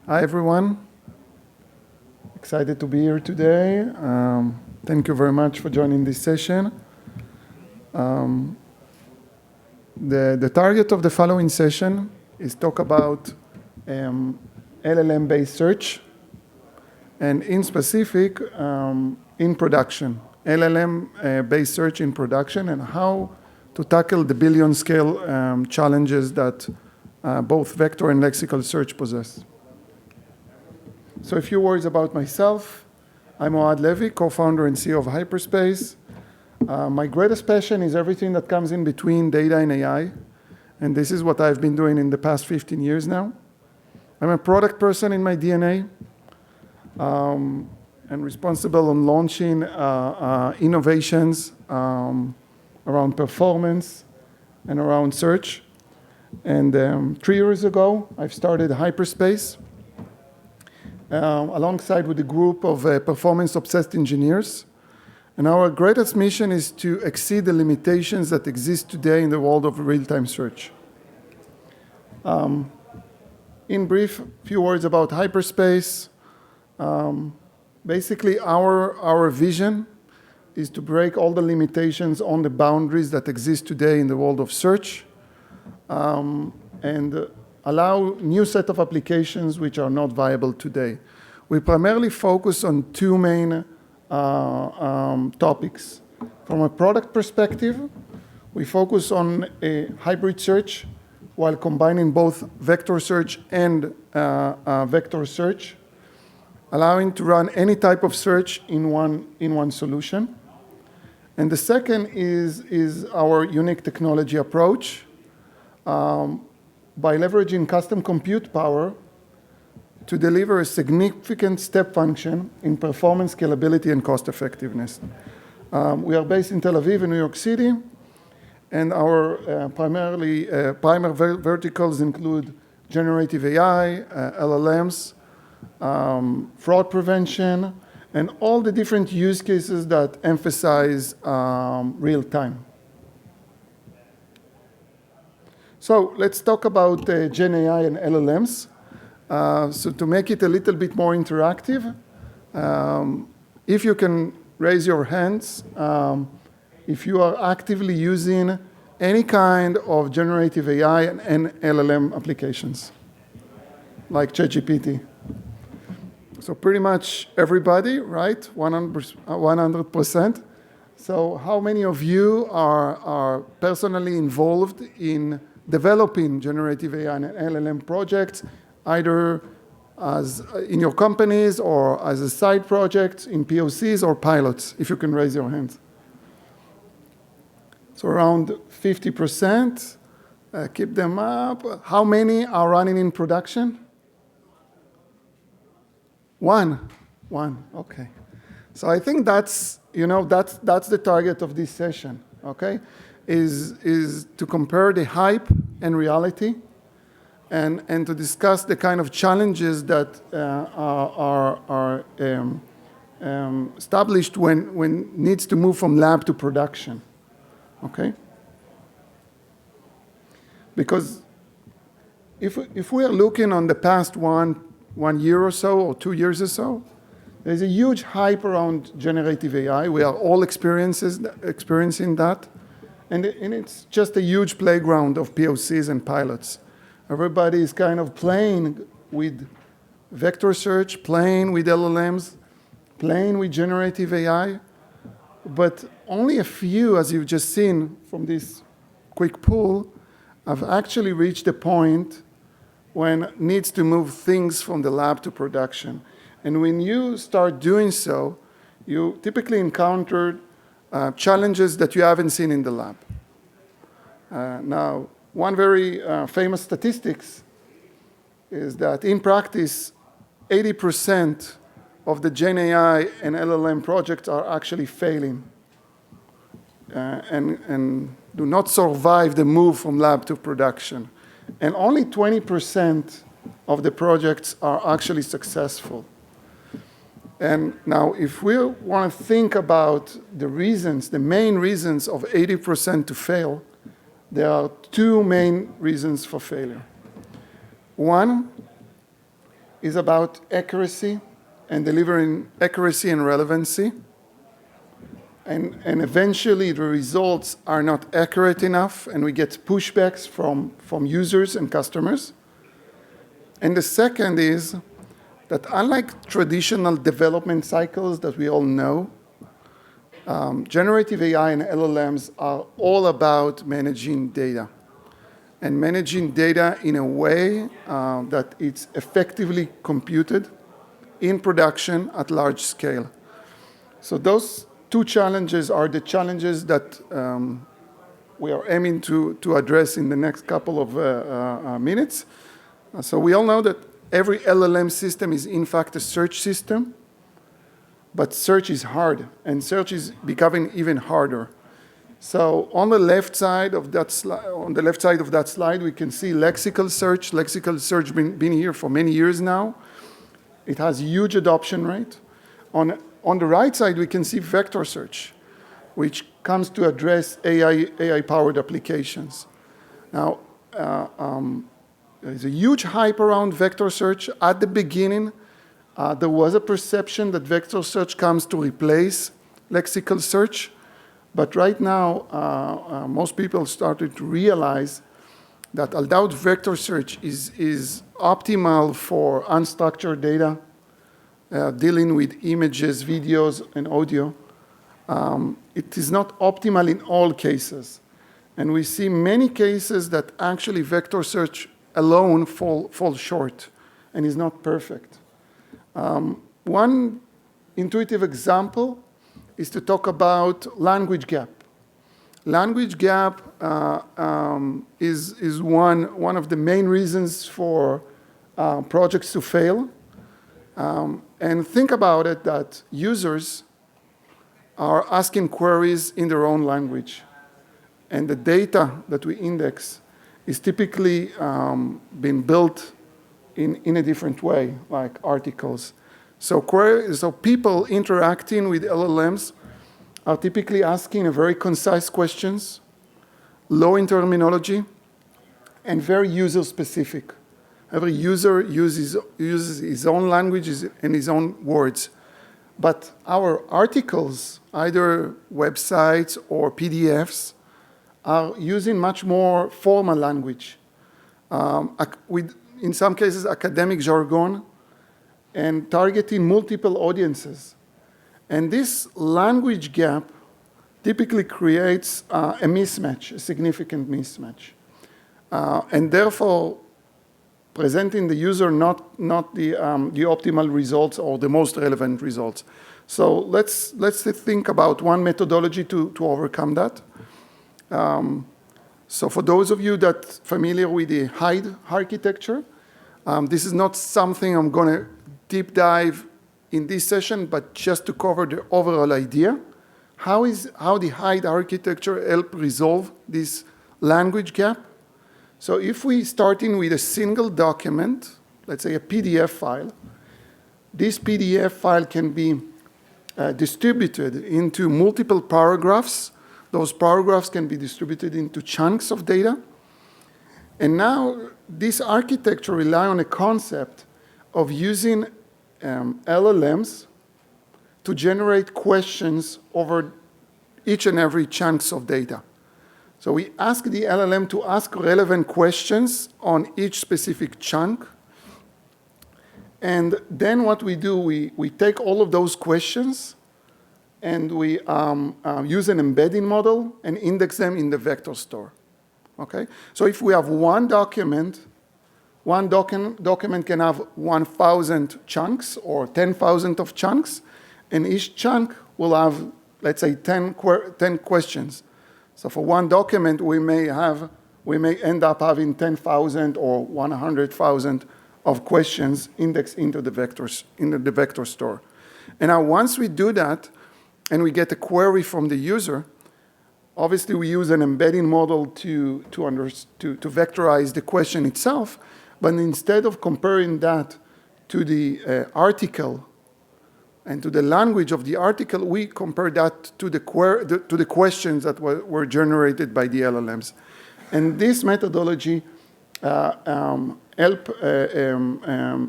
Hi, everyone. Excited to be here today. Thank you very much for joining this session. The target of the following session is talk about LLM-based search, and in specific, in production, LLM-based search in production, and how to tackle the billion-scale challenges that both vector and lexical search possess. So a few words about myself. I'm Ohad Levi, co-founder and CEO of Hyperspace. My greatest passion is everything that comes in between data and AI, and this is what I've been doing in the past 15 years now. I'm a product person in my DNA, and responsible on launching innovations around performance and around search. And 3 years ago, I've started Hyperspace, alongside with a group of performance-obsessed engineers. And our greatest mission is to exceed the limitations that exist today in the world of real-time search. In brief, a few words about Hyperspace. Basically, our vision is to break all the limitations on the boundaries that exist today in the world of search, and allow new set of applications which are not viable today. We primarily focus on two main topics. From a product perspective, we focus on a hybrid search while combining both vector search and vector search, allowing to run any type of search in one solution. And the second is our unique technology approach, by leveraging custom compute power to deliver a significant step function in performance, scalability, and cost effectiveness. We are based in Tel Aviv and New York City, and our primary verticals include generative AI, LLMs, fraud prevention, and all the different use cases that emphasize real time. So let's talk about Gen AI and LLMs. So to make it a little bit more interactive, if you can raise your hands, if you are actively using any kind of generative AI and LLM applications, like ChatGPT. So pretty much everybody, right? 100%. So how many of you are personally involved in developing generative AI and LLM projects, either as in your companies or as a side project in POCs or pilots, if you can raise your hands? So around 50%, keep them up. How many are running in production? One, okay. So I think that's the target of this session, okay? Is to compare the hype and reality, and to discuss the kind of challenges that are established when needs to move from lab to production, okay? Because if we are looking on the past one year or so, or 2 years or so, there's a huge hype around generative AI. We are all experiencing that. And it's just a huge playground of POCs and pilots. Everybody is kind of playing with vector search, playing with LLMs, playing with generative AI. But only a few, as you've just seen from this quick poll, have actually reached a point when it needs to move things from the lab to production. And when you start doing so, you typically encounter challenges that you haven't seen in the lab. Now, one very famous statistics is that in practice, 80% of the Gen AI and LLM projects are actually failing and do not survive the move from lab to production. And only 20% of the projects are actually successful. And now, if we want to think about the reasons, the main reasons of 80% to fail, there are two main reasons for failure. One is about accuracy and delivering accuracy and relevancy. And eventually the results are not accurate enough, and we get pushbacks from users and customers. And the second is that unlike traditional development cycles that we all know, generative AI and LLMs are all about managing data, and managing data in a way that it's effectively computed in production at large scale. So those two challenges are the challenges that we are aiming to address in the next couple of minutes. So we all know that every LLM system is in fact a search system, but search is hard, and search is becoming even harder. So on the left side of that slide, we can see lexical search. Lexical search been here for many years now. It has huge adoption rate. On the right side, we can see vector search, which comes to address AI-powered applications. Now, there's a huge hype around vector search. At the beginning, there was a perception that vector search comes to replace lexical search. But right now, most people started to realize that although vector search is optimal for unstructured data, dealing with images, videos, and audio, it is not optimal in all cases. And we see many cases that actually vector search alone falls short and is not perfect. One intuitive example is to talk about language gap. Language gap is one of the main reasons for projects to fail. And think about it that users are asking queries in their own language. And the data that we index is typically being built in a different way, like articles. So people interacting with LLMs are typically asking very concise questions, low in terminology, and very user-specific. Every user uses his own language and his own words. But our articles, either websites or PDFs, are using much more formal language, with, in some cases, academic jargon, and targeting multiple audiences. And this language gap typically creates a mismatch, a significant mismatch. And therefore, presenting the user not the optimal results or the most relevant results. So let's think about one methodology to overcome that. So for those of you that familiar with the Ohad architecture, this is not something I'm going to deep dive in this session, but just to cover the overall idea. How the Ohad architecture help resolve this language gap? So if we start in with a single document, let's say a PDF file, this PDF file can be distributed into multiple paragraphs. Those paragraphs can be distributed into chunks of data. And now this architecture relies on a concept of using LLMs to generate questions over each and every chunks of data. So we ask the LLM to ask relevant questions on each specific chunk. And then what we do, we take all of those questions and we use an embedding model and index them in the vector store. Okay? So if we have one document can have 1,000 chunks or 10,000 of chunks, and each chunk will have, let's say, 10 questions. So for one document, we may end up having 10,000 or 100,000 of questions indexed into the vector store. And now once we do that, and we get a query from the user, obviously we use an embedding model to vectorize the question itself, but instead of comparing that to the article and to the language of the article, we compare that to the questions that were generated by the LLMs. And this methodology help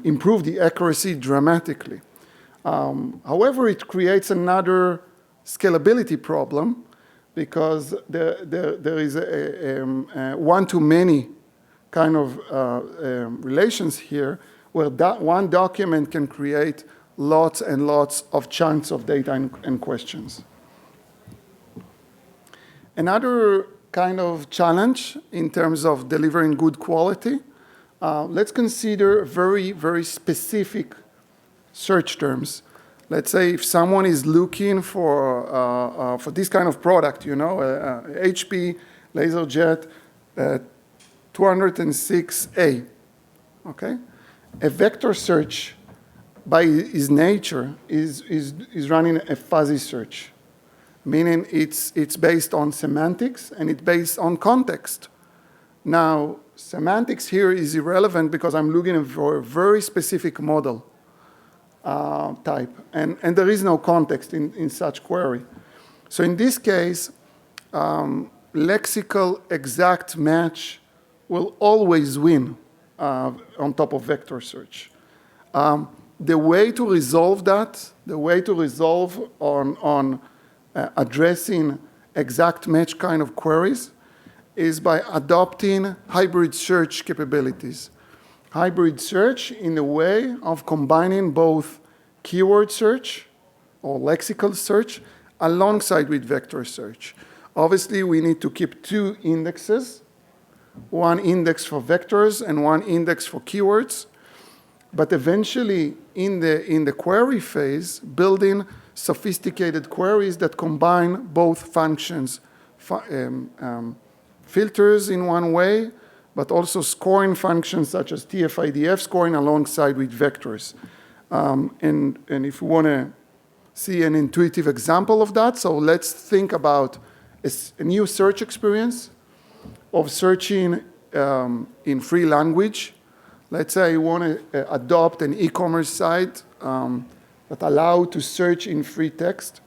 improve the accuracy dramatically. However, it creates another scalability problem because there is a one-to-many kind of relations here where one document can create lots and lots of chunks of data and questions. Another kind of challenge in terms of delivering good quality, let's consider very, very specific search terms. Let's say if someone is looking for this kind of product, you know, HP LaserJet 206A, okay? A vector search by its nature is running a fuzzy search, meaning it's based on semantics and it's based on context. Now, semantics here is irrelevant because I'm looking for a very specific model type, and there is no context in such query. So in this case, lexical exact match will always win on top of vector search. The way to resolve that, the way to resolve on addressing exact match kind of queries is by adopting hybrid search capabilities. Hybrid search in the way of combining both keyword search or lexical search alongside with vector search. Obviously, we need to keep two indexes, one index for vectors and one index for keywords. But eventually, in the query phase, building sophisticated queries that combine both functions, filters in one way, but also scoring functions such as TF-IDF scoring alongside with vectors. And if you want to see an intuitive example of that, so let's think about a new search experience of searching in free language. Let's say you want to adopt an e-commerce site that allows to search in free text.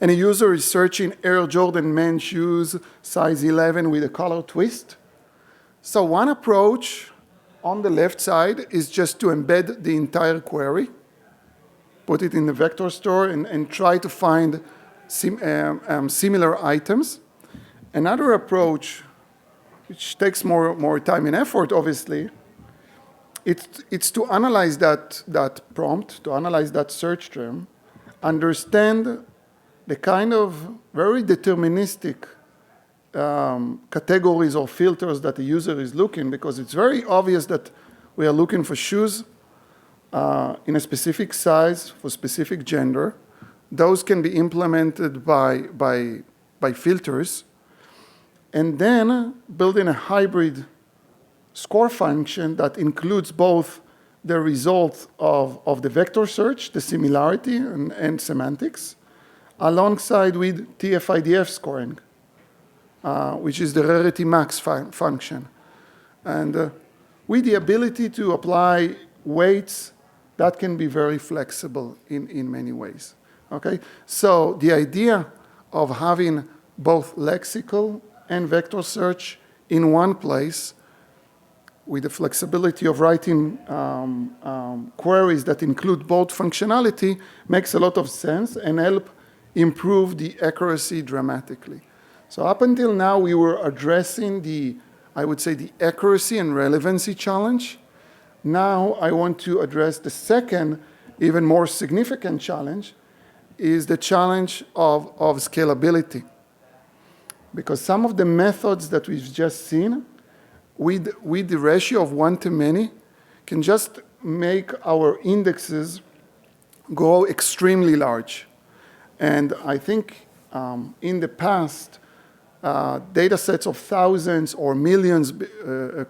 And a user is searching Air Jordan men's shoes, size 11 with a color twist. So one approach on the left side is just to embed the entire query, put it in the vector store, and try to find similar items. Another approach, which takes more time and effort, obviously, it's to analyze that prompt, to analyze that search term, understand the kind of very deterministic categories or filters that the user is looking, because it's very obvious that we are looking for shoes in a specific size for specific gender. Those can be implemented by filters. And then building a hybrid score function that includes both the result of the vector search, the similarity and semantics, alongside with TF-IDF scoring, which is the rarity max function. And with the ability to apply weights, that can be very flexible in many ways. Okay? So the idea of having both lexical and vector search in one place with the flexibility of writing queries that include both functionality makes a lot of sense and help improve the accuracy dramatically. So up until now, we were addressing I would say, the accuracy and relevancy challenge. Now I want to address the second, even more significant challenge, is the challenge of scalability. Because some of the methods that we've just seen with the ratio of 1 to many can just make our indexes go extremely large. And I think in the past, data sets of thousands or millions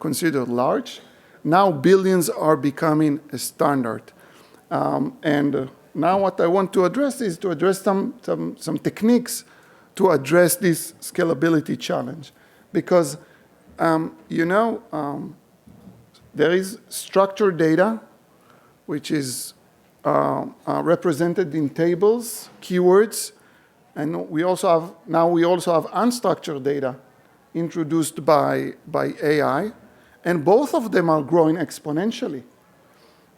considered large. Now billions are becoming a standard. And now what I want to address is to address some techniques to address this scalability challenge. Because, there is structured data, which is represented in tables, keywords, and we also have unstructured data introduced by AI. And both of them are growing exponentially.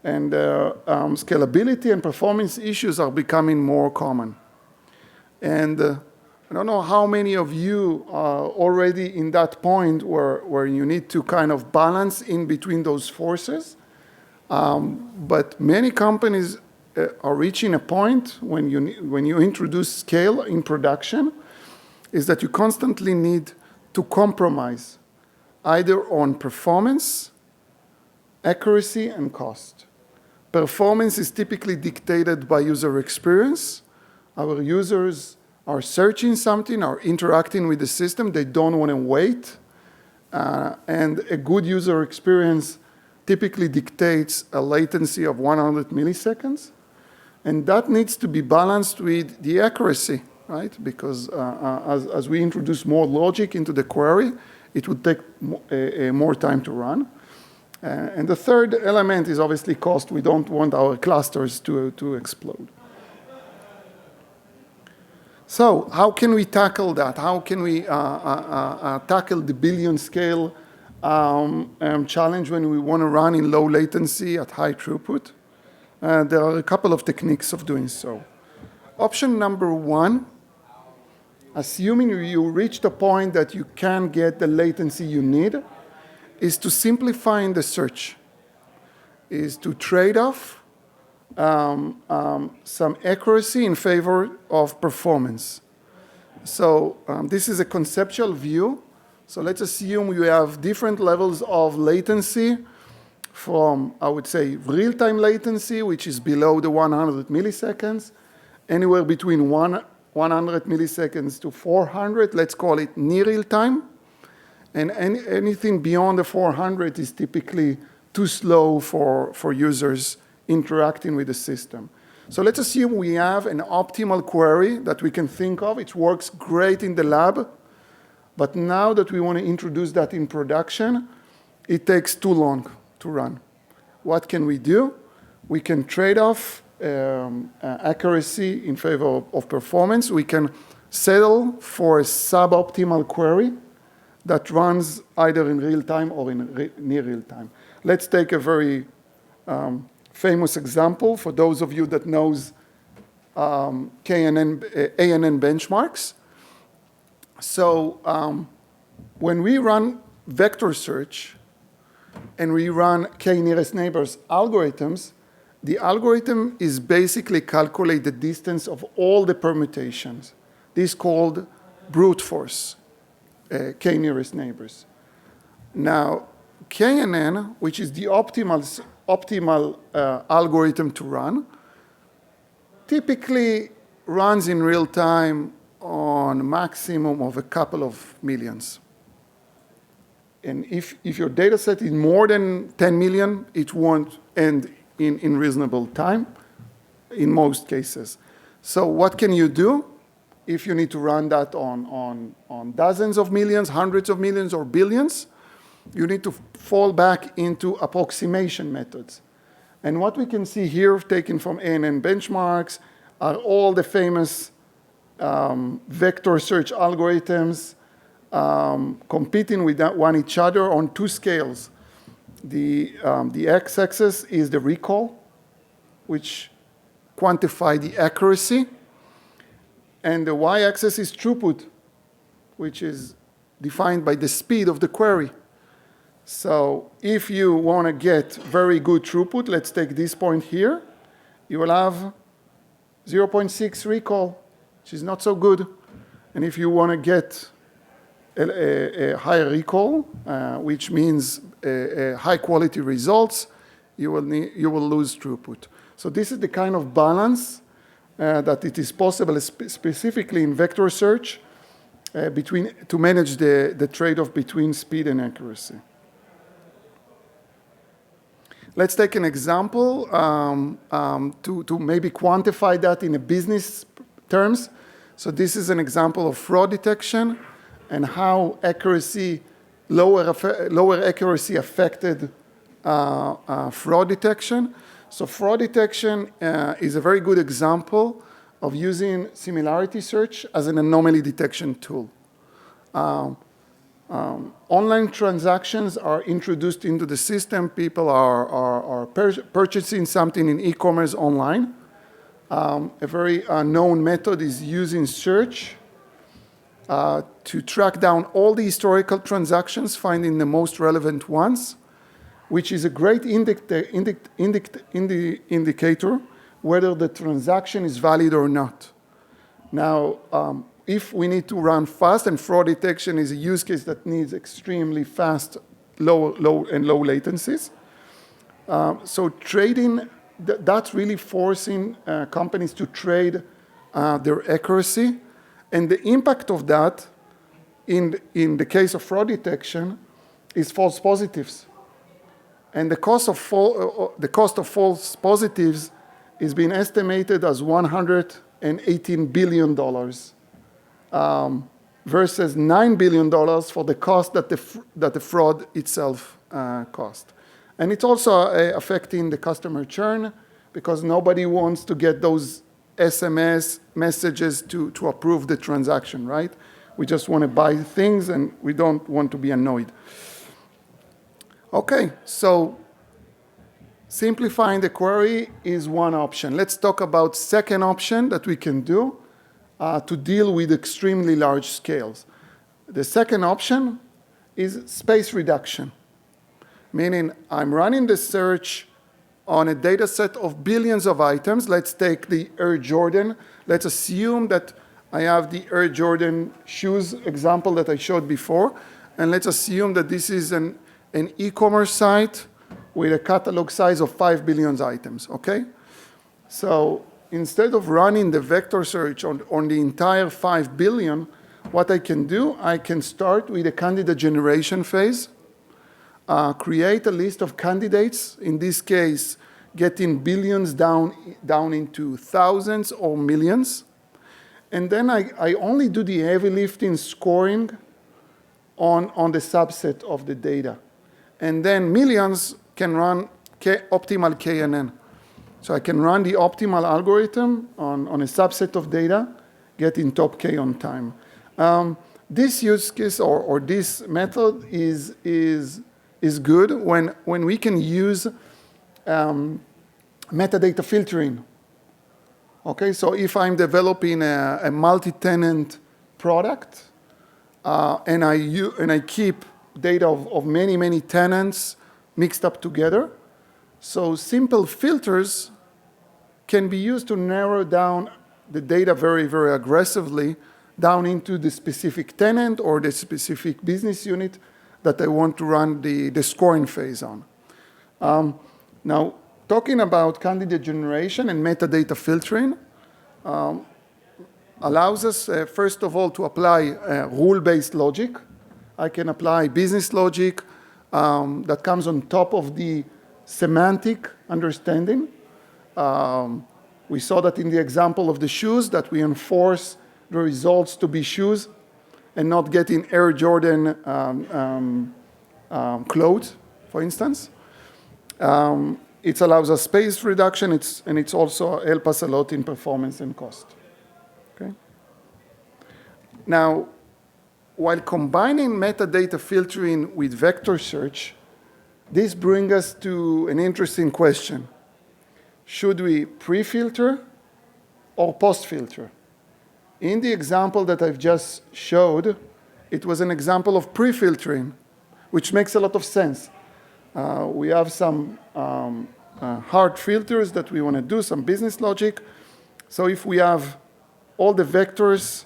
And scalability and performance issues are becoming more common. And I don't know how many of you are already in that point where you need to kind of balance in between those forces. But many companies are reaching a point when you introduce scale in production is that you constantly need to compromise either on performance, accuracy, and cost. Performance is typically dictated by user experience. Our users are searching something, are interacting with the system. They don't want to wait. And a good user experience typically dictates a latency of 100 milliseconds. And that needs to be balanced with the accuracy, right? Because as we introduce more logic into the query, it would take more time to run. And the third element is obviously cost. We don't want our clusters to explode. So how can we tackle that? How can we tackle the billion scale challenge when we want to run in low latency at high throughput? There are a couple of techniques of doing so. Option number one, assuming you reach the point that you can get the latency you need, is to simplify the search, is to trade off some accuracy in favor of performance. So this is a conceptual view. So let's assume you have different levels of latency from, I would say, real-time latency, which is below the 100 milliseconds, anywhere between 100 milliseconds to 400, let's call it near real-time. And anything beyond the 400 is typically too slow for users interacting with the system. So let's assume we have an optimal query that we can think of. It works great in the lab. But now that we want to introduce that in production, it takes too long to run. What can we do? We can trade off accuracy in favor of performance. We can settle for a suboptimal query that runs either in real time or in near real time. Let's take a very famous example for those of you that knows ANN benchmarks. So when we run vector search and we run k-nearest neighbors algorithms, the algorithm is basically calculate the distance of all the permutations. This is called brute force, k-nearest neighbors. Now, KNN, which is the optimal algorithm to run, typically runs in real time on a maximum of a couple of millions. And if your data set is more than 10 million, it won't end in reasonable time in most cases. So what can you do if you need to run that on dozens of millions, hundreds of millions, or billions? You need to fall back into approximation methods. And what we can see here, taken from ANN benchmarks, are all the famous vector search algorithms competing with one each other on two scales. The x-axis is the recall, which quantify the accuracy, and the y-axis is throughput, which is defined by the speed of the query. So if you want to get very good throughput, let's take this point here, you will have 0.6 recall, which is not so good. And if you want to get a higher recall, which means high quality results, you will lose throughput. So this is the kind of balance that it is possible, specifically in vector search, to manage the trade-off between speed and accuracy. Let's take an example to maybe quantify that in a business terms. So this is an example of fraud detection and how lower accuracy affected fraud detection. So fraud detection is a very good example of using similarity search as an anomaly detection tool. Online transactions are introduced into the system. People are purchasing something in e-commerce online. A very known method is using search to track down all the historical transactions, finding the most relevant ones, which is a great indicator whether the transaction is valid or not. Now, if we need to run fast, and fraud detection is a use case that needs extremely fast, low latencies. So trading, that's really forcing companies to trade their accuracy. And the impact of that, in the case of fraud detection, is false positives. And the cost of false positives is being estimated as $118 billion versus $9 billion for the cost that the fraud itself cost. And it's also affecting the customer churn because nobody wants to get those SMS messages to approve the transaction, right? We just want to buy things and we don't want to be annoyed. Okay, so simplifying the query is one option. Let's talk about second option that we can do to deal with extremely large scales. The second option is space reduction, meaning I'm running the search on a data set of billions of items. Let's take the Air Jordan. Let's assume that I have the Air Jordan shoes example that I showed before, and let's assume that this is an e-commerce site with a catalog size of 5 billion items, okay? So instead of running the vector search on the entire 5 billion, what I can do, I can start with a candidate generation phase, create a list of candidates, in this case, getting billions down into thousands or millions. And then I only do the heavy lifting scoring on the subset of the data. And then millions can run optimal KNN. So I can run the optimal algorithm on a subset of data, getting top K on time. This use case or this method is good when we can use metadata filtering. Okay, so if I'm developing a multi-tenant product and I keep data of many tenants mixed up together, so simple filters can be used to narrow down the data very aggressively down into the specific tenant or the specific business unit that I want to run the scoring phase on. Now, talking about candidate generation and metadata filtering allows us, first of all, to apply rule-based logic. I can apply business logic that comes on top of the semantic understanding. We saw that in the example of the shoes, that we enforce the results to be shoes and not getting Air Jordan clothes, for instance. It allows us space reduction, and it's also help us a lot in performance and cost. Okay. Now, while combining metadata filtering with vector search, this brings us to an interesting question. Should we pre-filter or post-filter? In the example that I've just showed, it was an example of pre-filtering, which makes a lot of sense. We have some hard filters that we want to do, some business logic. So if we have all the vectors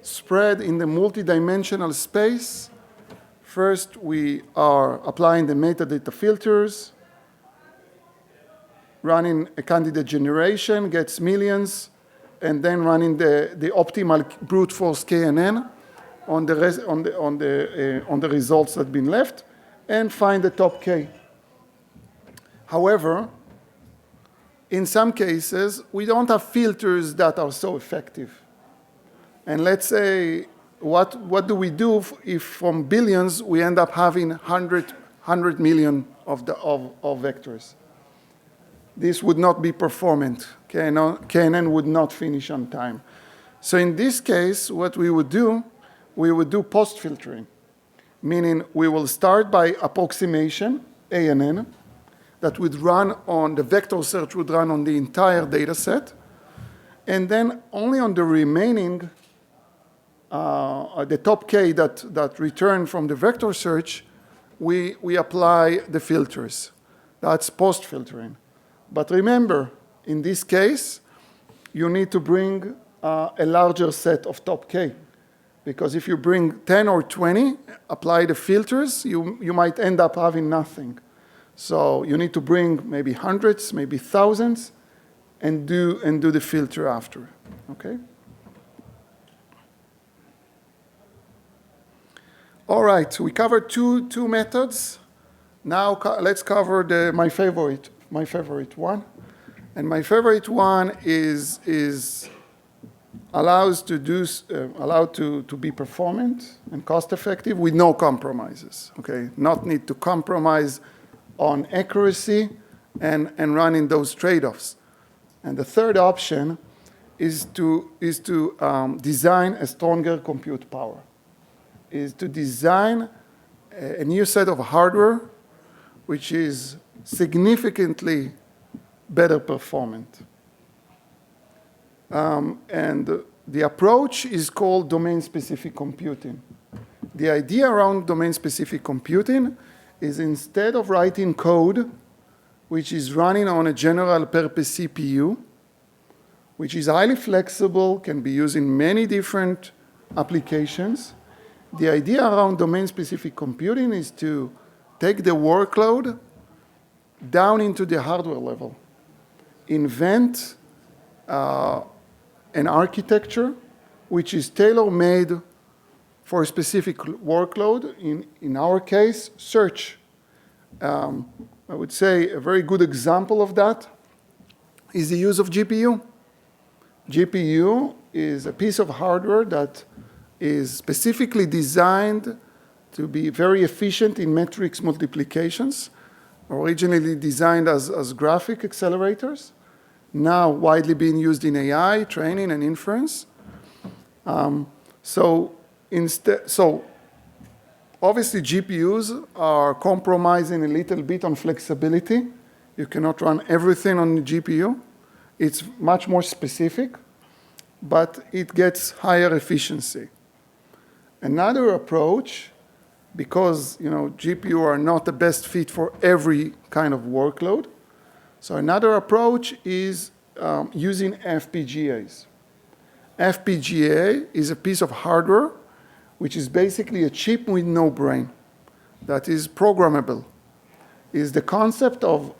spread in the multidimensional space, first we are applying the metadata filters, running a candidate generation, gets millions, and then running the optimal brute force KNN on the results that have been left, and find the top K. However, in some cases, we don't have filters that are so effective. And let's say, what do we do if from billions we end up having 100 million of vectors? This would not be performant. KNN would not finish on time. So in this case, what we would do post-filtering. meaning we will start by approximation, ANN, that would run on, the vector search would run on the entire data set, and then only on the remaining, the top K that return from the vector search, we apply the filters. That's post-filtering. But remember, in this case, you need to bring a larger set of top K. Because if you bring 10 or 20, apply the filters, you might end up having nothing. So you need to bring maybe hundreds, maybe thousands, and do the filter after, okay? All right, so we covered two methods. Now let's cover my favorite one. And my favorite one is allowed to be performant and cost effective with no compromises, okay? Not need to compromise on accuracy and running those trade-offs. And the third option is to design a stronger compute power, is to design a new set of hardware which is significantly better performant. And the approach is called domain-specific computing. The idea around domain-specific computing is instead of writing code which is running on a general-purpose CPU, which is highly flexible, can be used in many different applications, the idea around domain-specific computing is to take the workload down into the hardware level, invent an architecture which is tailor-made for a specific workload, in our case, search. I would say a very good example of that is the use of GPU. GPU is a piece of hardware that is specifically designed to be very efficient in matrix multiplications, originally designed as graphic accelerators, now widely being used in AI, training, and inference. So obviously GPUs are compromising a little bit on flexibility. You cannot run everything on the GPU. It's much more specific, but it gets higher efficiency. Another approach, because GPU are not the best fit for every kind of workload, so another approach is using FPGAs. FPGA is a piece of hardware which is basically a chip with no brain that is programmable. Is the concept of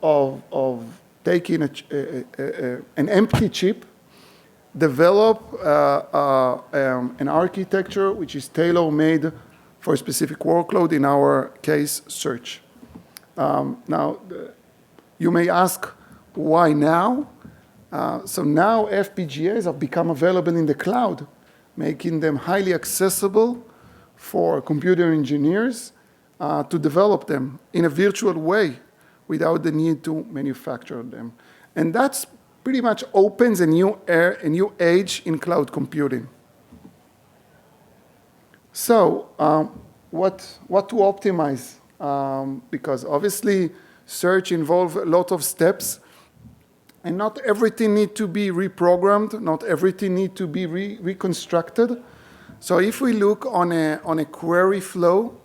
taking an empty chip, develop an architecture which is tailor-made for a specific workload, in our case, search. Now, you may ask, why now? So now FPGAs have become available in the cloud, making them highly accessible for computer engineers to develop them in a virtual way without the need to manufacture them. And that's pretty much opens a new age in cloud computing. So what to optimize? Because obviously search involves a lot of steps, and not everything needs to be reprogrammed, not everything needs to be reconstructed. So if we look on a query flow,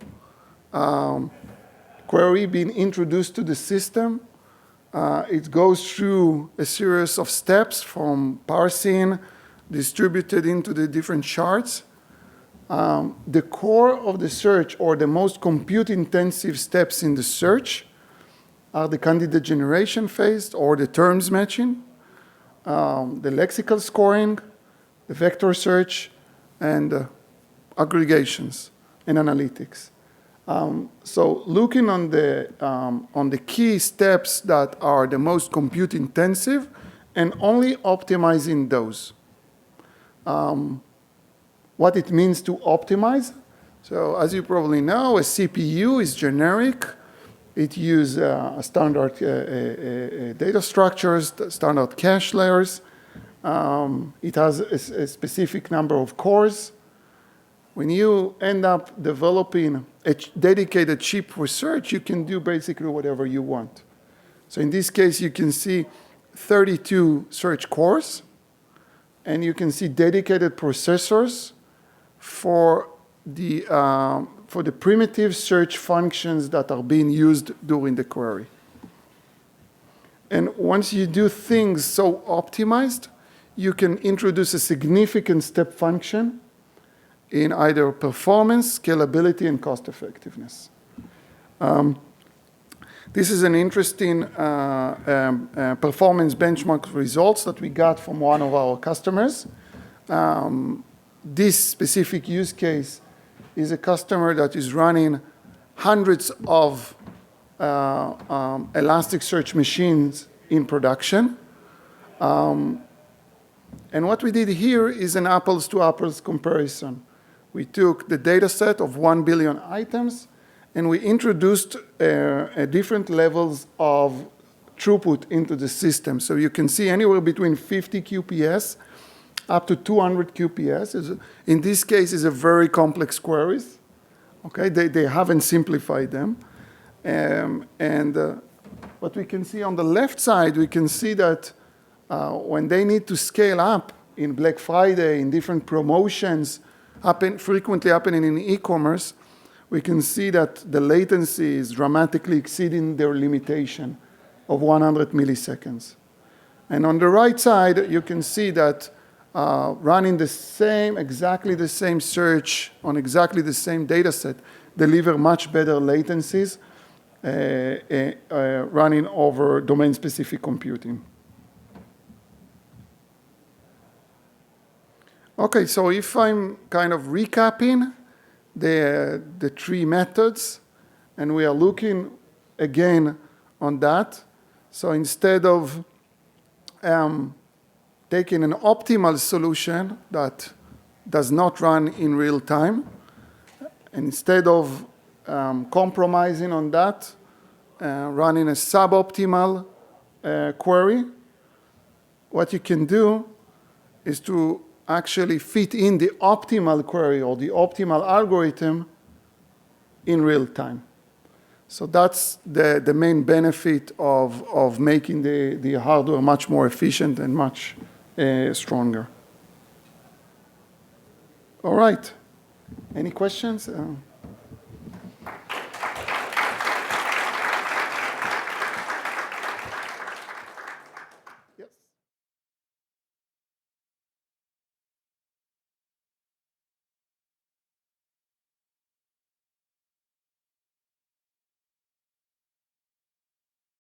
query being introduced to the system, it goes through a series of steps from parsing, distributed into the different shards. The core of the search, or the most compute-intensive steps in the search, are the candidate generation phase, or the terms matching, the lexical scoring, the vector search, and aggregations and analytics. So looking on the key steps that are the most compute intensive and only optimizing those. What it means to optimize. So as you probably know, a CPU is generic. It uses standard data structures, standard cache layers. It has a specific number of cores. When you end up developing a dedicated chip for search, you can do basically whatever you want. So in this case, you can see 32 search cores, and you can see dedicated processors for the primitive search functions that are being used during the query. And once you do things so optimized, you can introduce a significant step function in either performance, scalability, and cost effectiveness. This is an interesting performance benchmark results that we got from one of our customers. This specific use case is a customer that is running hundreds of Elasticsearch machines in production. And what we did here is an apples to apples comparison. We took the data set of 1 billion items, and we introduced different levels of throughput into the system. So you can see anywhere between 50 QPS up to 200 QPS. In this case, is a very complex queries. Okay, they haven't simplified them. What we can see on the left side, we can see that when they need to scale up in Black Friday, in different promotions, frequently happening in e-commerce, we can see that the latency is dramatically exceeding their limitation of 100 milliseconds. And on the right side, you can see that running exactly the same search on exactly the same data set deliver much better latencies running over domain-specific computing. Okay, so if I'm kind of recapping the three methods, and we are looking again on that. So instead of taking an optimal solution that does not run in real time, and instead of compromising on that, running a suboptimal query, what you can do is to actually fit in the optimal query or the optimal algorithm in real time. So that's the main benefit of making the hardware much more efficient and much stronger. All right. Any questions?